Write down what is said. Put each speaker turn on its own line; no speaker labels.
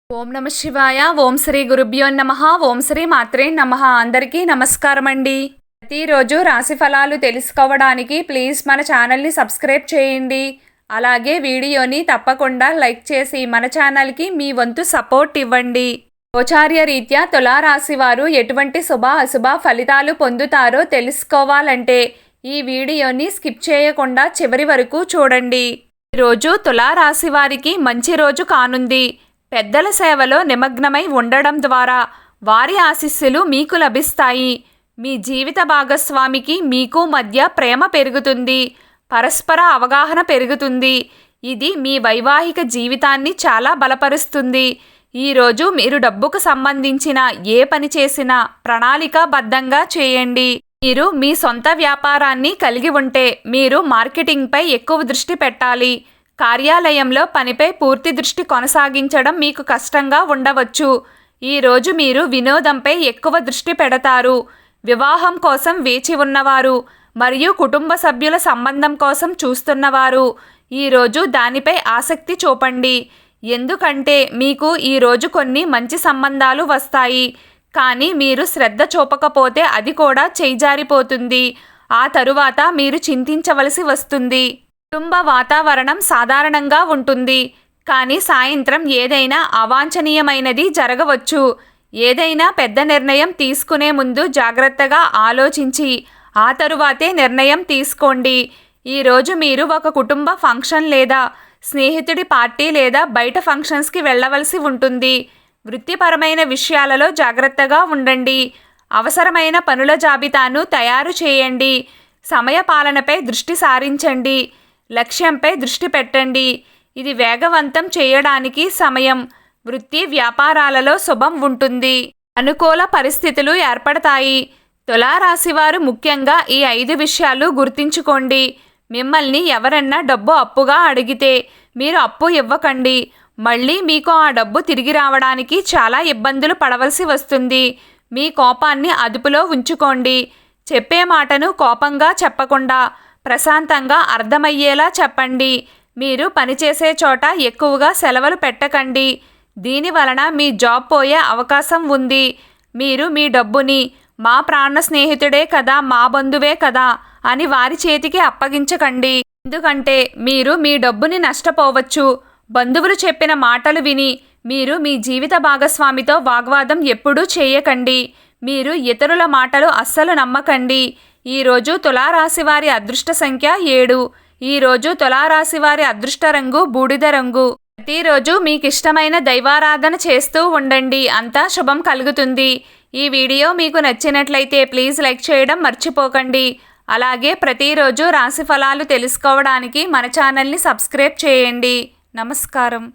ఓం నమ శివాయ. ఓం శ్రీ గురుభ్యో నమః. ఓం శ్రీ మాత్రే నమః. అందరికీ నమస్కారం అండి. ప్రతిరోజు రాశి ఫలాలు తెలుసుకోవడానికి ప్లీజ్ మన ఛానల్ని సబ్స్క్రైబ్ చేయండి. అలాగే వీడియోని తప్పకుండా లైక్ చేసి మన ఛానల్కి మీ వంతు సపోర్ట్ ఇవ్వండి. గోచార్య రీత్యా తులారాశి వారు ఎటువంటి శుభ అశుభ ఫలితాలు పొందుతారో తెలుసుకోవాలంటే ఈ వీడియోని స్కిప్ చేయకుండా చివరి వరకు చూడండి. ఈరోజు తులారాశి వారికి మంచి రోజు కానుంది. పెద్దల సేవలో నిమగ్నమై ఉండడం ద్వారా వారి ఆశీస్సులు మీకు లభిస్తాయి. మీ జీవిత భాగస్వామికి మీకు మధ్య ప్రేమ పెరుగుతుంది. పరస్పర అవగాహన పెరుగుతుంది. ఇది మీ వైవాహిక జీవితాన్ని చాలా బలపరుస్తుంది. ఈరోజు మీరు డబ్బుకు సంబంధించిన ఏ పని చేసినా ప్రణాళికాబద్ధంగా చేయండి. మీరు మీ సొంత వ్యాపారాన్ని కలిగి ఉంటే మీరు మార్కెటింగ్పై ఎక్కువ దృష్టి పెట్టాలి. కార్యాలయంలో పనిపై పూర్తి దృష్టి కొనసాగించడం మీకు కష్టంగా ఉండవచ్చు. ఈరోజు మీరు వినోదంపై ఎక్కువ దృష్టి పెడతారు. వివాహం కోసం వేచి ఉన్నవారు మరియు కుటుంబ సభ్యుల సంబంధం కోసం చూస్తున్నవారు ఈరోజు దానిపై ఆసక్తి చూపండి. ఎందుకంటే మీకు ఈరోజు కొన్ని మంచి సంబంధాలు వస్తాయి. కానీ మీరు శ్రద్ధ చూపకపోతే అది కూడా చేజారిపోతుంది. ఆ తరువాత మీరు చింతించవలసి వస్తుంది. కుటుంబ వాతావరణం సాధారణంగా ఉంటుంది. కానీ సాయంత్రం ఏదైనా అవాంఛనీయమైనది జరగవచ్చు. ఏదైనా పెద్ద నిర్ణయం తీసుకునే ముందు జాగ్రత్తగా ఆలోచించి ఆ తరువాతే నిర్ణయం తీసుకోండి. ఈరోజు మీరు ఒక కుటుంబ ఫంక్షన్ లేదా స్నేహితుడి పార్టీ లేదా బయట ఫంక్షన్స్కి వెళ్ళవలసి ఉంటుంది. వృత్తిపరమైన విషయాలలో జాగ్రత్తగా ఉండండి. అవసరమైన పనుల జాబితాను తయారు చేయండి. సమయపాలనపై దృష్టి సారించండి. లక్ష్యంపై దృష్టి పెట్టండి. ఇది వేగవంతం చేయడానికి సమయం. వృత్తి వ్యాపారాలలో శుభం ఉంటుంది. అనుకూల పరిస్థితులు ఏర్పడతాయి. తులారాశివారు ముఖ్యంగా ఈ 5 విషయాలు గుర్తుంచుకోండి. మిమ్మల్ని ఎవరన్నా డబ్బు అప్పుగా అడిగితే మీరు అప్పు ఇవ్వకండి. మళ్ళీ మీకు ఆ డబ్బు తిరిగి రావడానికి చాలా ఇబ్బందులు పడవలసి వస్తుంది. మీ కోపాన్ని అదుపులో ఉంచుకోండి. చెప్పే మాటను కోపంగా చెప్పకుండా ప్రశాంతంగా అర్థమయ్యేలా చెప్పండి. మీరు పనిచేసే చోట ఎక్కువగా సెలవులు పెట్టకండి. దీని వలన మీ జాబ్ పోయే అవకాశం ఉంది. మీరు మీ డబ్బుని మా ప్రాణ స్నేహితుడే కదా, మా బంధువే కదా అని వారి చేతికి అప్పగించకండి. ఎందుకంటే మీరు మీ డబ్బుని నష్టపోవచ్చు. బంధువులు చెప్పిన మాటలు విని మీరు మీ జీవిత భాగస్వామితో వాగ్వాదం ఎప్పుడూ చేయకండి. మీరు ఇతరుల మాటలు అస్సలు నమ్మకండి. ఈరోజు తులారాశి వారి అదృష్ట సంఖ్య 7. ఈరోజు తులారాశి వారి అదృష్ట రంగు బూడిద రంగు. ప్రతిరోజు మీకు ఇష్టమైన దైవారాధన చేస్తూ ఉండండి. అంతా శుభం కలుగుతుంది. ఈ వీడియో మీకు నచ్చినట్లయితే ప్లీజ్ లైక్ చేయడం మర్చిపోకండి. అలాగే ప్రతిరోజు రాశి ఫలాలు తెలుసుకోవడానికి మన ఛానల్ని సబ్స్క్రైబ్ చేయండి. నమస్కారం.